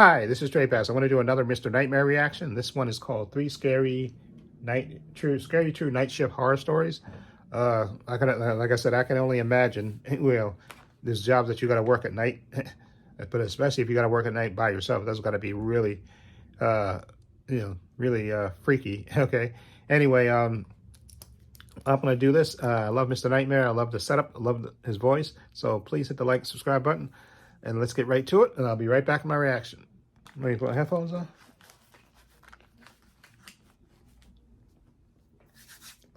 Hi, this is Dre Bass. I want to do another Mr. Nightmare reaction. This one is called Scary True Night Shift Horror Stories. Like I said, I can only imagine. Well, there's jobs that you got to work at night, but especially if you got to work at night by yourself, that's got to be really, really freaky. Okay. Anyway, I'm gonna do this. I love Mr. Nightmare. I love the setup. I love his voice. So please hit the like, subscribe button, and let's get right to it. And I'll be right back with my reaction. Let me put my headphones on.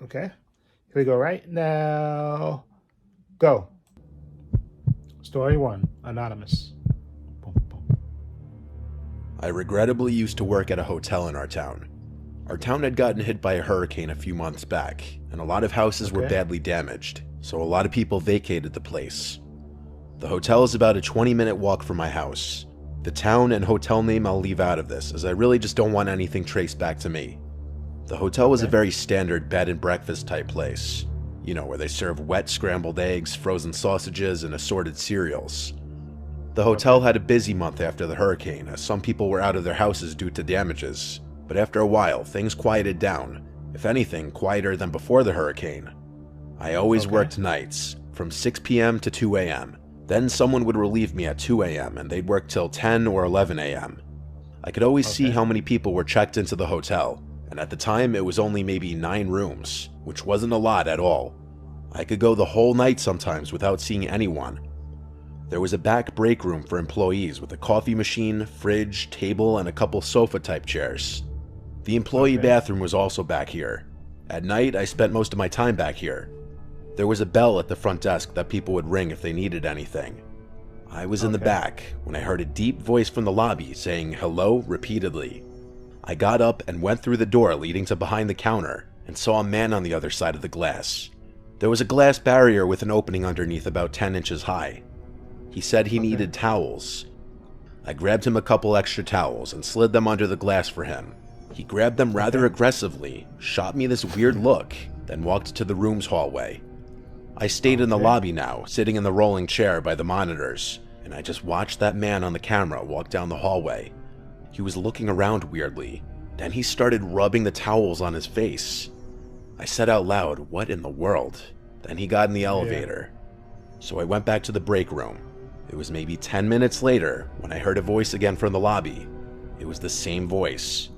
Okay, here we go right now. Go. Story 1, Anonymous. Boom, boom. I regrettably used to work at a hotel in our town. Our town had gotten hit by a hurricane a few months back, and a lot of houses were badly damaged, so a lot of people vacated the place. The hotel is about a 20-minute walk from my house. The town and hotel name I'll leave out of this, as I really just don't want anything traced back to me. The hotel was a very standard bed and breakfast type place. You know, where they serve wet scrambled eggs, frozen sausages, and assorted cereals. The hotel had a busy month after the hurricane, as some people were out of their houses due to damages. But after a while, things quieted down. If anything, quieter than before the hurricane. I always worked nights, from 6 p.m. to 2 a.m. Then someone would relieve me at 2 a.m. and they'd work till 10 or 11 a.m. I could always see how many people were checked into the hotel, and at the time it was only maybe 9 rooms, which wasn't a lot at all. I could go the whole night sometimes without seeing anyone. There was a back break room for employees with a coffee machine, fridge, table, and a couple sofa-type chairs. The employee bathroom was also back here. At night, I spent most of my time back here. There was a bell at the front desk that people would ring if they needed anything. I was in the back when I heard a deep voice from the lobby saying hello repeatedly. I got up and went through the door leading to behind the counter and saw a man on the other side of the glass. There was a glass barrier with an opening underneath about 10 inches high. He said he needed towels. I grabbed him a couple extra towels and slid them under the glass for him. He grabbed them rather aggressively, shot me this weird look, then walked to the room's hallway. I stayed in the lobby now, sitting in the rolling chair by the monitors, and I just watched that man on the camera walk down the hallway. He was looking around weirdly. Then he started rubbing the towels on his face. I said out loud, "What in the world?" Then he got in the elevator. So I went back to the break room. It was maybe 10 minutes later when I heard a voice again from the lobby. It was the same voice.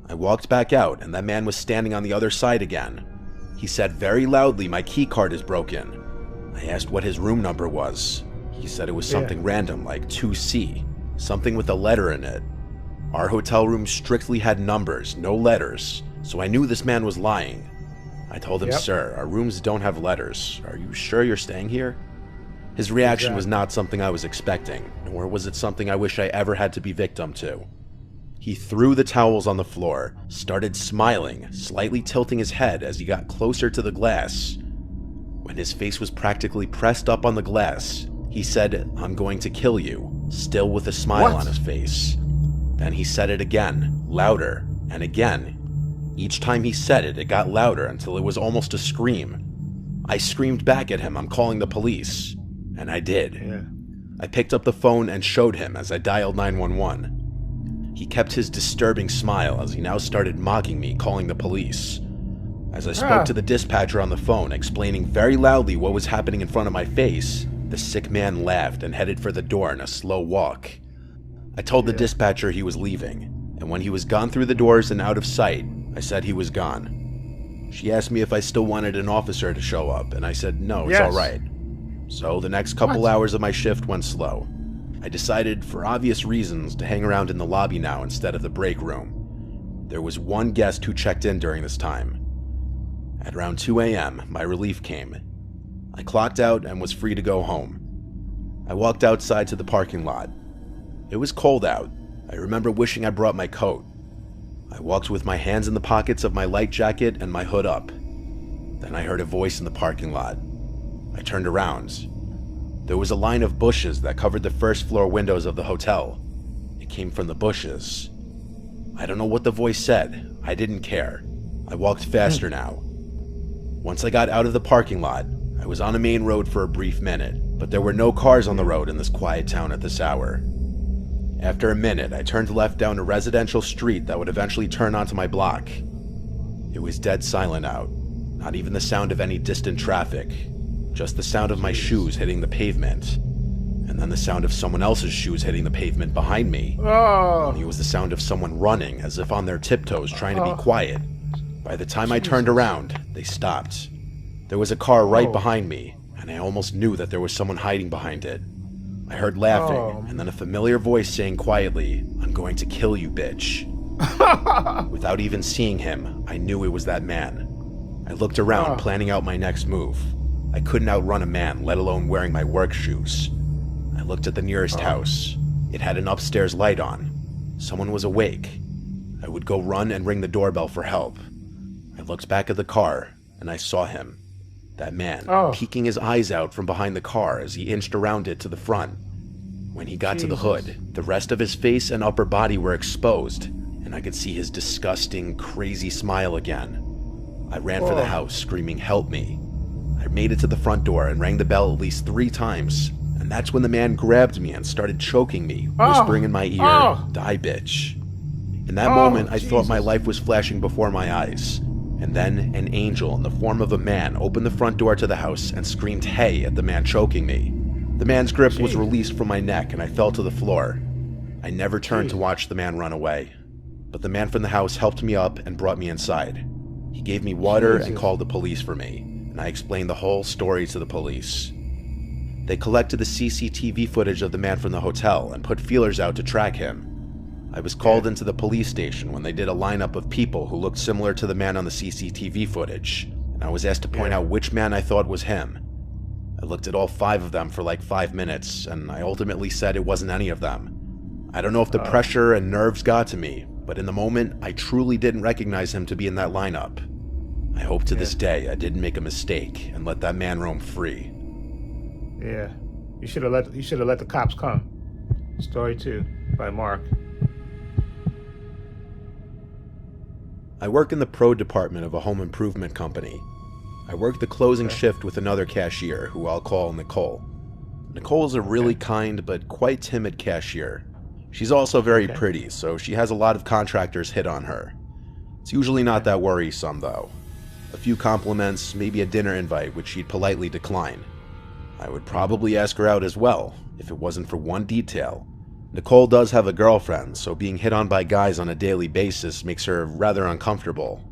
I walked back out and that man was standing on the other side again. He said very loudly, "My key card is broken." I asked what his room number was. He said it was something random like 2C, something with a letter in it. Our hotel room strictly had numbers, no letters, so I knew this man was lying. I told him, "Sir, our rooms don't have letters. Are you sure you're staying here?" His reaction was not something I was expecting, nor was it something I wish I ever had to be victim to. He threw the towels on the floor, started smiling, slightly tilting his head as he got closer to the glass. When his face was practically pressed up on the glass, he said, "I'm going to kill you," still with a smile on his face. Then he said it again, louder, and again. Each time he said it, it got louder until it was almost a scream. I screamed back at him, "I'm calling the police." And I did. I picked up the phone and showed him as I dialed 911. He kept his disturbing smile as he now started mocking me, calling the police. As I spoke to the dispatcher on the phone, explaining very loudly what was happening in front of my face, the sick man laughed and headed for the door in a slow walk. I told the dispatcher he was leaving, and when he was gone through the doors and out of sight, I said he was gone. She asked me if I still wanted an officer to show up, and I said no, it's all right. So the next couple hours of my shift went slow. I decided, for obvious reasons, to hang around in the lobby now instead of the break room. There was one guest who checked in during this time. At around 2 a.m., my relief came. I clocked out and was free to go home. I walked outside to the parking lot. It was cold out. I remember wishing I brought my coat. I walked with my hands in the pockets of my light jacket and my hood up. Then I heard a voice in the parking lot. I turned around. There was a line of bushes that covered the first floor windows of the hotel. It came from the bushes. I don't know what the voice said. I didn't care. I walked faster now. Once I got out of the parking lot, I was on a main road for a brief minute, but there were no cars on the road in this quiet town at this hour. After a minute, I turned left down a residential street that would eventually turn onto my block. It was dead silent out, not even the sound of any distant traffic, just the sound of my shoes hitting the pavement, and then the sound of someone else's shoes hitting the pavement behind me. Oh, It was the sound of someone running as if on their tiptoes trying to be quiet. By the time I turned around, they stopped. There was a car right behind me, and I almost knew that there was someone hiding behind it. I heard laughing, and then a familiar voice saying quietly, "I'm going to kill you, bitch." Without even seeing him, I knew it was that man. I looked around, planning out my next move. I couldn't outrun a man, let alone wearing my work shoes. I looked at the nearest house. It had an upstairs light on. Someone was awake. I would go run and ring the doorbell for help. I looked back at the car, and I saw him. That man, peeking his eyes out from behind the car as he inched around it to the front. When he got to the hood, the rest of his face and upper body were exposed, and I could see his disgusting, crazy smile again. I ran for the house, screaming, "Help me." I made it to the front door and rang the bell at least 3 times, and that's when the man grabbed me and started choking me, whispering in my ear, "Die, bitch." In that moment, I thought my life was flashing before my eyes. And then an angel in the form of a man opened the front door to the house and screamed "hey" at the man choking me. The man's grip was released from my neck and I fell to the floor. I never turned to watch the man run away. But the man from the house helped me up and brought me inside. He gave me water and called the police for me, and I explained the whole story to the police. They collected the CCTV footage of the man from the hotel and put feelers out to track him. I was called into the police station when they did a lineup of people who looked similar to the man on the CCTV footage, and I was asked to point out which man I thought was him. I looked at all 5 of them for like 5 minutes, and I ultimately said it wasn't any of them. I don't know if the pressure and nerves got to me, but in the moment, I truly didn't recognize him to be in that lineup. I hope to this day I didn't make a mistake and let that man roam free. Yeah. You should have let the cops come. Story 2 by Mark. I work in the pro department of a home improvement company. I work the closing shift with another cashier, who I'll call Nicole. Nicole is a really kind but quite timid cashier. She's also very pretty, so she has a lot of contractors hit on her. It's usually not that worrisome, though. A few compliments, maybe a dinner invite, which she'd politely decline. I would probably ask her out as well, if it wasn't for one detail. Nicole does have a girlfriend, so being hit on by guys on a daily basis makes her rather uncomfortable.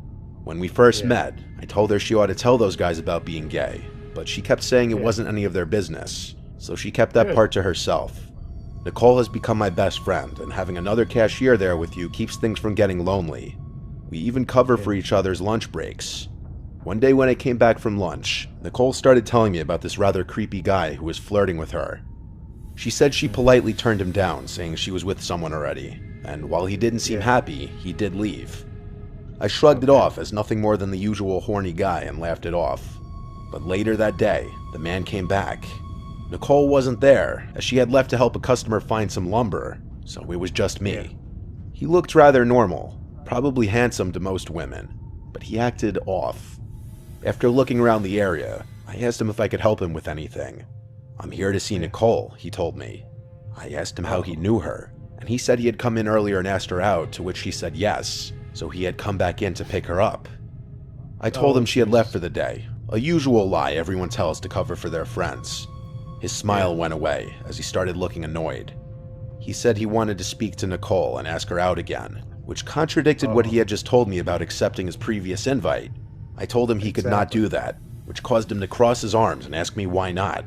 When we first met, I told her she ought to tell those guys about being gay, but she kept saying it wasn't any of their business, so she kept that part to herself. Nicole has become my best friend, and having another cashier there with you keeps things from getting lonely. We even cover for each other's lunch breaks. One day when I came back from lunch, Nicole started telling me about this rather creepy guy who was flirting with her. She said she politely turned him down, saying she was with someone already, and while he didn't seem happy, he did leave. I shrugged it off as nothing more than the usual horny guy and laughed it off. But later that day, the man came back. Nicole wasn't there, as she had left to help a customer find some lumber, so it was just me. He looked rather normal, probably handsome to most women, but he acted off. After looking around the area, I asked him if I could help him with anything. "I'm here to see Nicole," he told me. I asked him how he knew her, and he said he had come in earlier and asked her out, to which she said yes, so he had come back in to pick her up. I told him she had left for the day, a usual lie everyone tells to cover for their friends. His smile went away as he started looking annoyed. He said he wanted to speak to Nicole and ask her out again, which contradicted what he had just told me about accepting his previous invite. I told him he could not do that, which caused him to cross his arms and ask me why not.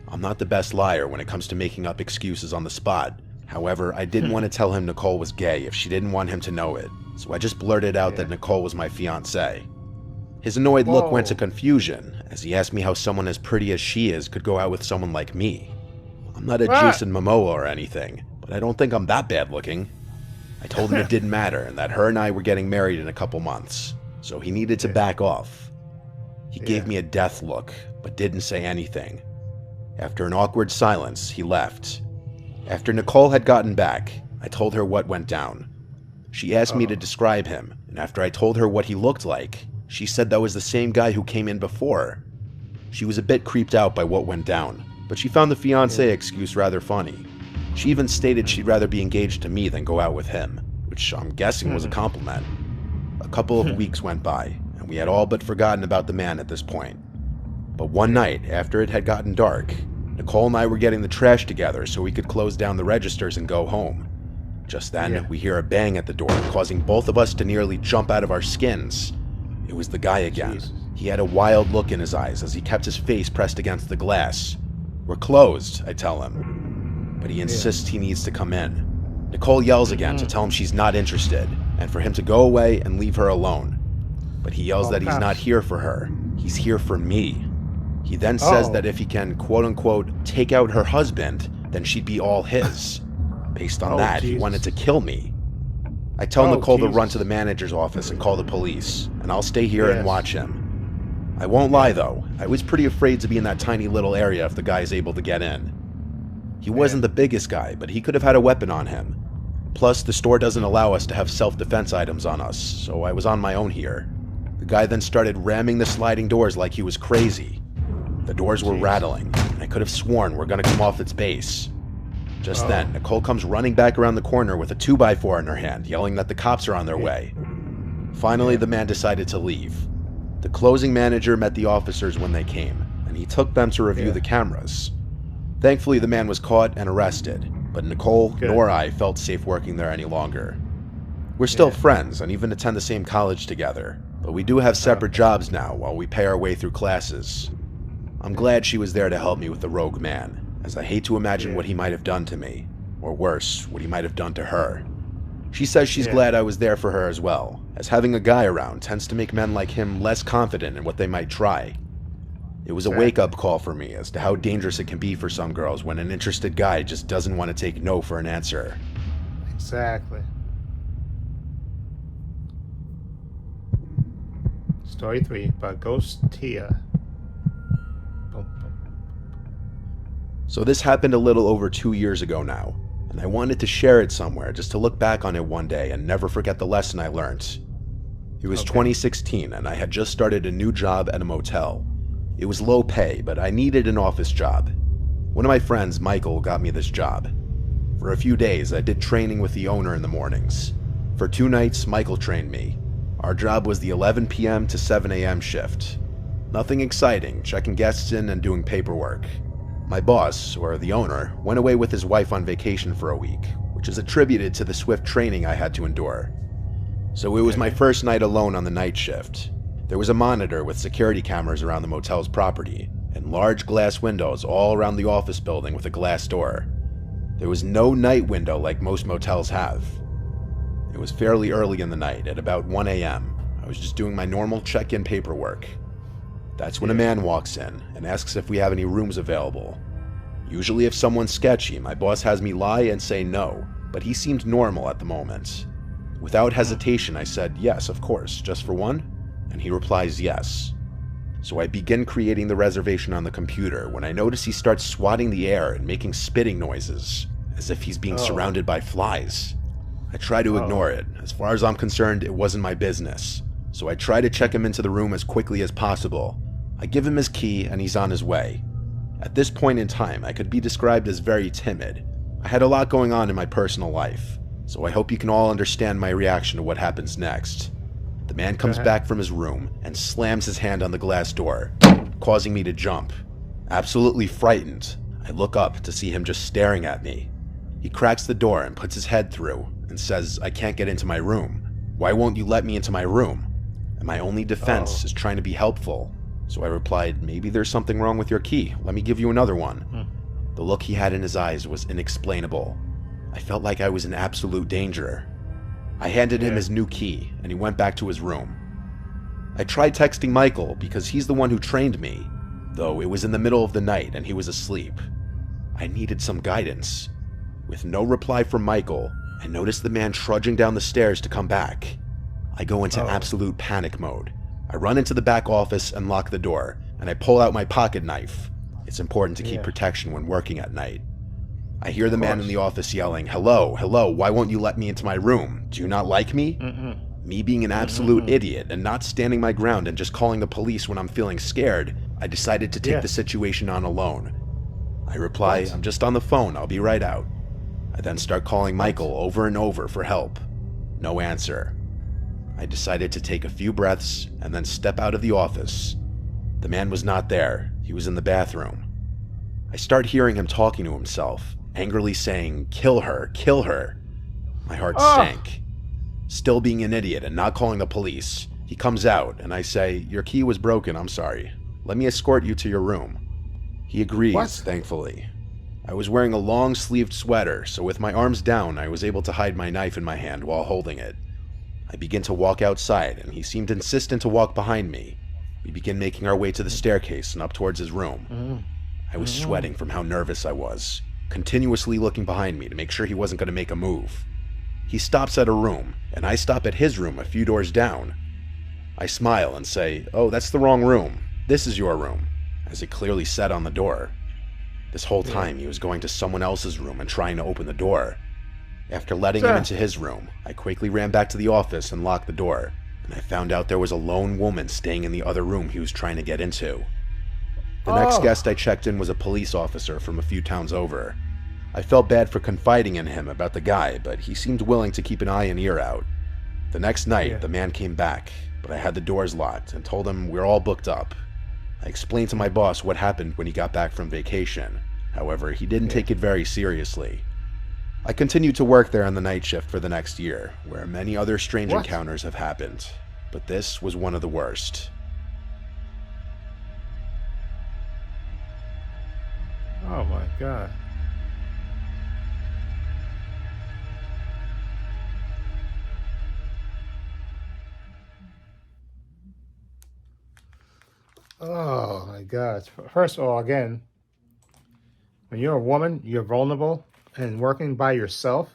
I'm not the best liar when it comes to making up excuses on the spot. However, I didn't want to tell him Nicole was gay if she didn't want him to know it, so I just blurted out that Nicole was my fiancée. His annoyed look went to confusion as he asked me how someone as pretty as she is could go out with someone like me. I'm not a Jason Momoa or anything, but I don't think I'm that bad looking. I told him it didn't matter and that her and I were getting married in a couple months, so he needed to back off. He gave me a death look, but didn't say anything. After an awkward silence, he left. After Nicole had gotten back, I told her what went down. She asked me to describe him, and after I told her what he looked like, she said that was the same guy who came in before. She was a bit creeped out by what went down, but she found the fiancé excuse rather funny. She even stated she'd rather be engaged to me than go out with him, which I'm guessing was a compliment. A couple of weeks went by, and we had all but forgotten about the man at this point. But one night, after it had gotten dark, Nicole and I were getting the trash together so we could close down the registers and go home. Just then, we hear a bang at the door, causing both of us to nearly jump out of our skins. It was the guy again. Jesus. He had a wild look in his eyes as he kept his face pressed against the glass. "We're closed," I tell him. But he insists he needs to come in. Nicole yells again to tell him she's not interested, and for him to go away and leave her alone. But he yells that he's not here for her. He's here for me. He then says that if he can, quote-unquote, take out her husband, then she'd be all his. Based on that, he wanted to kill me. I tell Nicole to run to the manager's office and call the police, and I'll stay here and watch him. I won't lie, though. I was pretty afraid to be in that tiny little area if the guy's able to get in. He wasn't the biggest guy, but he could have had a weapon on him. Plus, the store doesn't allow us to have self-defense items on us, so I was on my own here. The guy then started ramming the sliding doors like he was crazy. The doors were rattling, and I could have sworn we're gonna come off its base. Just then, Nicole comes running back around the corner with a 2x4 in her hand, yelling that the cops are on their way. Finally, the man decided to leave. The closing manager met the officers when they came, and he took them to review the cameras. Thankfully, the man was caught and arrested, but Nicole nor I felt safe working there any longer. We're still friends and even attend the same college together, but we do have separate jobs now while we pay our way through classes. I'm glad she was there to help me with the rogue man, as I hate to imagine what he might have done to me, or worse, what he might have done to her. She says she's glad I was there for her as well, as having a guy around tends to make men like him less confident in what they might try. It was a wake-up call for me as to how dangerous it can be for some girls when an interested guy just doesn't want to take no for an answer. Exactly. Story 3 by Ghost Tia. So this happened a little over 2 years ago now, and I wanted to share it somewhere just to look back on it one day and never forget the lesson I learned. It was 2016 and I had just started a new job at a motel. It was low pay, but I needed an office job. One of my friends, Michael, got me this job. For a few days, I did training with the owner in the mornings. For 2 nights, Michael trained me. Our job was the 11 p.m. to 7 a.m. shift. Nothing exciting, checking guests in and doing paperwork. My boss, or the owner, went away with his wife on vacation for a week, which is attributed to the swift training I had to endure. So it was my first night alone on the night shift. There was a monitor with security cameras around the motel's property, and large glass windows all around the office building with a glass door. There was no night window like most motels have. It was fairly early in the night, at about 1 a.m. I was just doing my normal check-in paperwork. That's when a man walks in and asks if we have any rooms available. Usually if someone's sketchy, my boss has me lie and say no, but he seemed normal at the moment. Without hesitation, I said, yes, of course, just for one? And he replies yes. So I begin creating the reservation on the computer when I notice he starts swatting the air and making spitting noises, as if he's being surrounded by flies. I try to ignore it. As far as I'm concerned, it wasn't my business. So I try to check him into the room as quickly as possible. I give him his key and he's on his way. At this point in time, I could be described as very timid. I had a lot going on in my personal life, so I hope you can all understand my reaction to what happens next. The man comes back from his room and slams his hand on the glass door, causing me to jump. Absolutely frightened, I look up to see him just staring at me. He cracks the door and puts his head through and says, I can't get into my room. Why won't you let me into my room? And my only defense is trying to be helpful. So I replied, maybe there's something wrong with your key. Let me give you another one. The look he had in his eyes was inexplainable. I felt like I was in absolute danger. I handed him his new key, and he went back to his room. I tried texting Michael because he's the one who trained me, though it was in the middle of the night and he was asleep. I needed some guidance. With no reply from Michael, I noticed the man trudging down the stairs to come back. I go into absolute panic mode. I run into the back office and lock the door, and I pull out my pocket knife. It's important to keep protection when working at night. I hear the man in the office yelling, hello, hello, why won't you let me into my room? Do you not like me? Me being an absolute idiot and not standing my ground and just calling the police when I'm feeling scared, I decided to take the situation on alone. I reply, I'm just on the phone, I'll be right out. I then start calling Michael over and over for help. No answer. I decided to take a few breaths and then step out of the office. The man was not there. He was in the bathroom. I start hearing him talking to himself, angrily saying, "Kill her, kill her." My heart sank. Still being an idiot and not calling the police, he comes out and I say, "Your key was broken, I'm sorry. Let me escort you to your room." He agrees, thankfully. I was wearing a long-sleeved sweater, so with my arms down, I was able to hide my knife in my hand while holding it. I begin to walk outside, and he seemed insistent to walk behind me. We begin making our way to the staircase and up towards his room. I was sweating from how nervous I was, continuously looking behind me to make sure he wasn't going to make a move. He stops at a room, and I stop at his room a few doors down. I smile and say, "Oh, that's the wrong room. This is your room," as it clearly said on the door. This whole time, he was going to someone else's room and trying to open the door. After letting him into his room, I quickly ran back to the office and locked the door, and I found out there was a lone woman staying in the other room he was trying to get into. The next guest I checked in was a police officer from a few towns over. I felt bad for confiding in him about the guy, but he seemed willing to keep an eye and ear out. The next night, the man came back, but I had the doors locked and told him we're all booked up. I explained to my boss what happened when he got back from vacation. However, he didn't take it very seriously. I continued to work there on the night shift for the next year, where many other strange encounters have happened, but this was one of the worst. Oh my God. Oh my God. First of all, again, when you're a woman, you're vulnerable and working by yourself.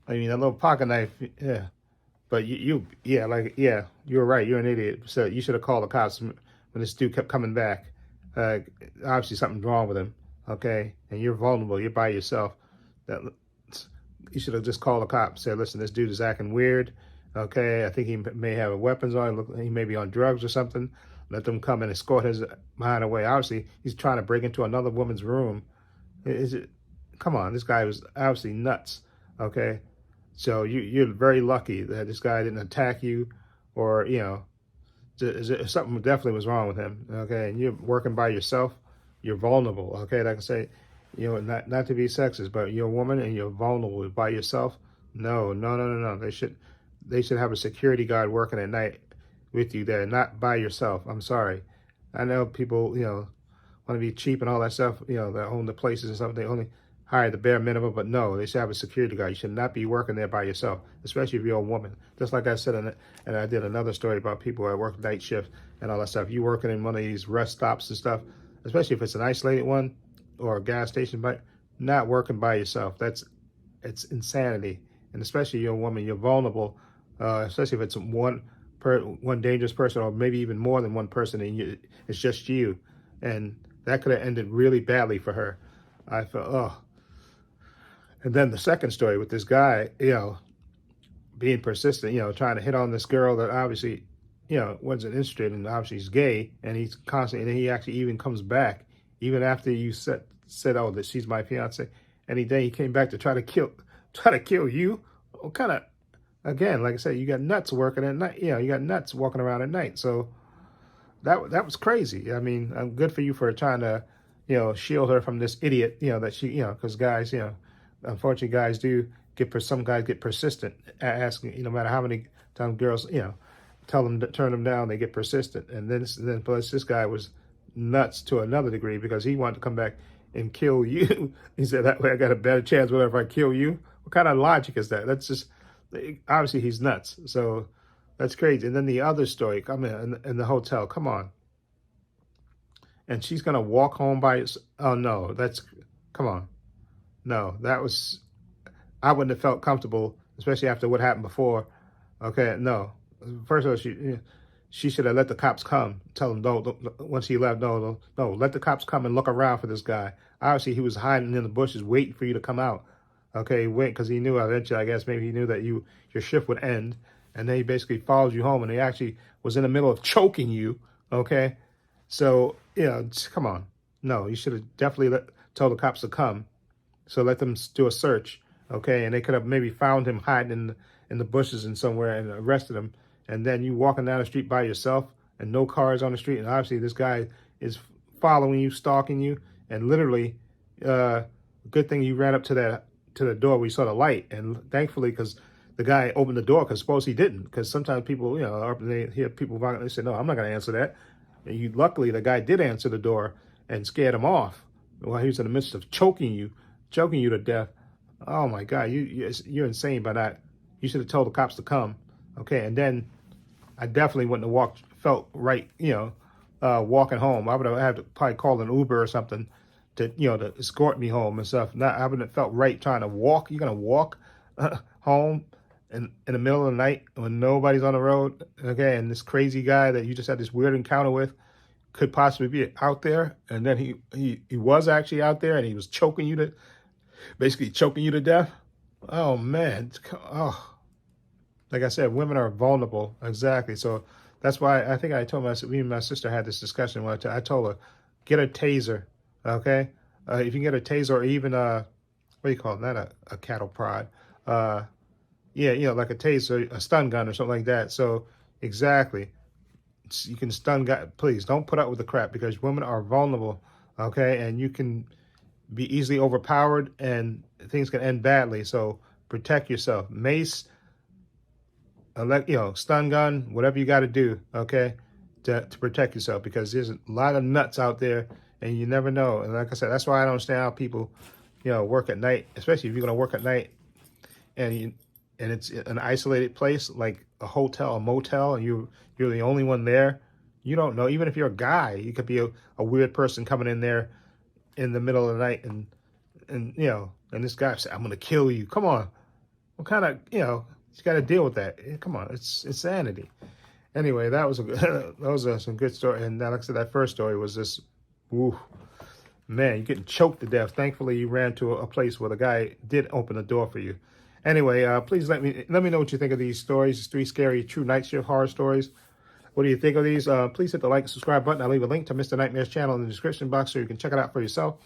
I mean, a little pocket knife, yeah. But you you're right. You're an idiot. So you should have called the cops when this dude kept coming back. Obviously something's wrong with him. Okay, and you're vulnerable. You're by yourself. That you should have just called the cops. Say, "Listen, this dude is acting weird. Okay, I think he may have weapons on. Look, he may be on drugs or something." Let them come and escort his mind away. Obviously, he's trying to break into another woman's room. Is it? Come on, this guy was obviously nuts. Okay, so you're very lucky that this guy didn't attack you, or something definitely was wrong with him. Okay, and you're working by yourself. You're vulnerable. Okay, like I say, not to be sexist, but you're a woman and you're vulnerable by yourself. No. They should have a security guard working at night with you there, not by yourself. I'm sorry. I know people, want to be cheap and all that stuff, that own the places and stuff. They only hire the bare minimum, but no, they should have a security guard. You should not be working there by yourself, especially if you're a woman. Just like I said, and I did another story about people that work night shift and all that stuff. You working in one of these rest stops and stuff, especially if it's an isolated one or a gas station, but not working by yourself. It's insanity. And especially you're a woman, you're vulnerable, especially if it's one dangerous person, or maybe even more than one person, and it's just you, and that could have ended really badly for her. I felt, And then the second story with this guy, being persistent, trying to hit on this girl that obviously, wasn't interested, and obviously he's gay, and he's constantly, and he actually even comes back even after you said, "Oh, that she's my fiance," and he came back to try to kill you. What kind of? Again, like I said, you got nuts working at night. You got nuts walking around at night. So that was crazy. I mean, I'm good for you for trying to, shield her from this idiot. That she, because guys, unfortunately, guys do some guys get persistent asking. No matter how many times girls, tell them to turn them down, they get persistent. And then plus this guy was nuts to another degree because he wanted to come back and kill you. He said, "That way I got a better chance whatever I kill you." What kind of logic is that? That's just. Obviously, he's nuts. So that's crazy. And then the other story, come in the hotel. Come on. And she's going to walk home by herself. Oh, no. Come on. No, I wouldn't have felt comfortable, especially after what happened before. Okay, no. First of all, she should have let the cops come. Tell them, no, once he left, no. Let the cops come and look around for this guy. Obviously, he was hiding in the bushes waiting for you to come out. Okay, wait, because he knew eventually, I guess maybe he knew that your shift would end, and then he basically followed you home, and he actually was in the middle of choking you, okay? So, come on. No, you should have definitely told the cops to come, so let them do a search, Okay, and they could have maybe found him hiding in the bushes and somewhere and arrested him. And then you walking down the street by yourself and no cars on the street, and obviously this guy is following you, stalking you, and literally, good thing you ran up to the door where you saw the light, and thankfully, because the guy opened the door, because suppose he didn't, because sometimes people, they hear people violent, they say, no, I'm not going to answer that. And luckily, the guy did answer the door and scared him off while he was in the midst of choking you to death. Oh my God, you're insane by that. You should have told the cops to come. Okay, and then I definitely wouldn't have felt right, walking home. I would have had to probably call an Uber or something to escort me home and stuff. I wouldn't have felt right trying to walk. You're gonna walk home in the middle of the night when nobody's on the road, okay? And this crazy guy that you just had this weird encounter with could possibly be out there, and then he was actually out there, and he was basically choking you to death. Oh man, oh, like I said, women are vulnerable. Exactly. So that's why I think I told me and my sister had this discussion where I told her, get a taser, okay? If you can get a taser or even what do you call it? Not a cattle prod. Yeah, like a taser, a stun gun or something like that. So exactly. You can stun guys. Please don't put up with the crap, because women are vulnerable, okay? And you can be easily overpowered and things can end badly. So protect yourself. Mace, stun gun, whatever you got to do, okay, to protect yourself, because there's a lot of nuts out there and you never know. And like I said, that's why I don't understand how people, work at night, especially if you're going to work at night and it's an isolated place like a hotel, a motel, and you're the only one there. You don't know. Even if you're a guy, you could be a weird person coming in there in the middle of the night and this guy said, I'm going to kill you. Come on. What kind of, you got to deal with that. Come on. It's insanity. Anyway, that was some good story. And like I said, that first story was this, ooh, man, you're getting choked to death. Thankfully, you ran to a place where the guy did open the door for you. Anyway, please let me know what you think of these stories. It's 3 scary true night shift horror stories. What do you think of these? Please hit the like and subscribe button. I'll leave a link to Mr. Nightmare's channel in the description box so you can check it out for yourself.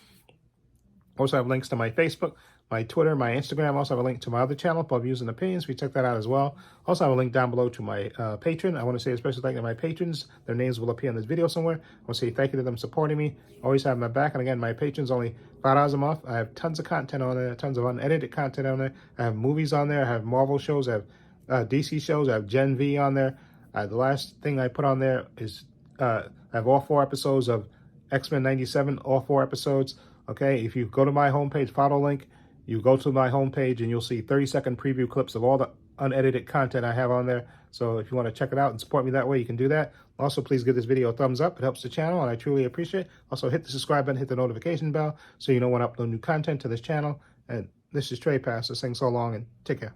Also have links to my Facebook, my Twitter, my Instagram. Also have a link to my other channel, Above Views and Opinions. We check that out as well. Also have a link down below to my Patreon. I want to say a special thank you to my patrons. Their names will appear in this video somewhere. I want to say thank you to them supporting me. Always have my back. And again, my patrons only $5 a month. I have tons of content on there, tons of unedited content on there. I have movies on there. I have Marvel shows. I have DC shows. I have Gen V on there. The last thing I put on there is I have all 4 episodes of X-Men 97, all 4 episodes. Okay, if you go to my homepage, follow link, you go to my homepage and you'll see 30-second preview clips of all the unedited content I have on there. So if you want to check it out and support me that way, you can do that. Also, please give this video a thumbs up. It helps the channel and I truly appreciate it. Also, hit the subscribe button, hit the notification bell so you know when I upload new content to this channel. And this is Trey Pastor saying so long and take care.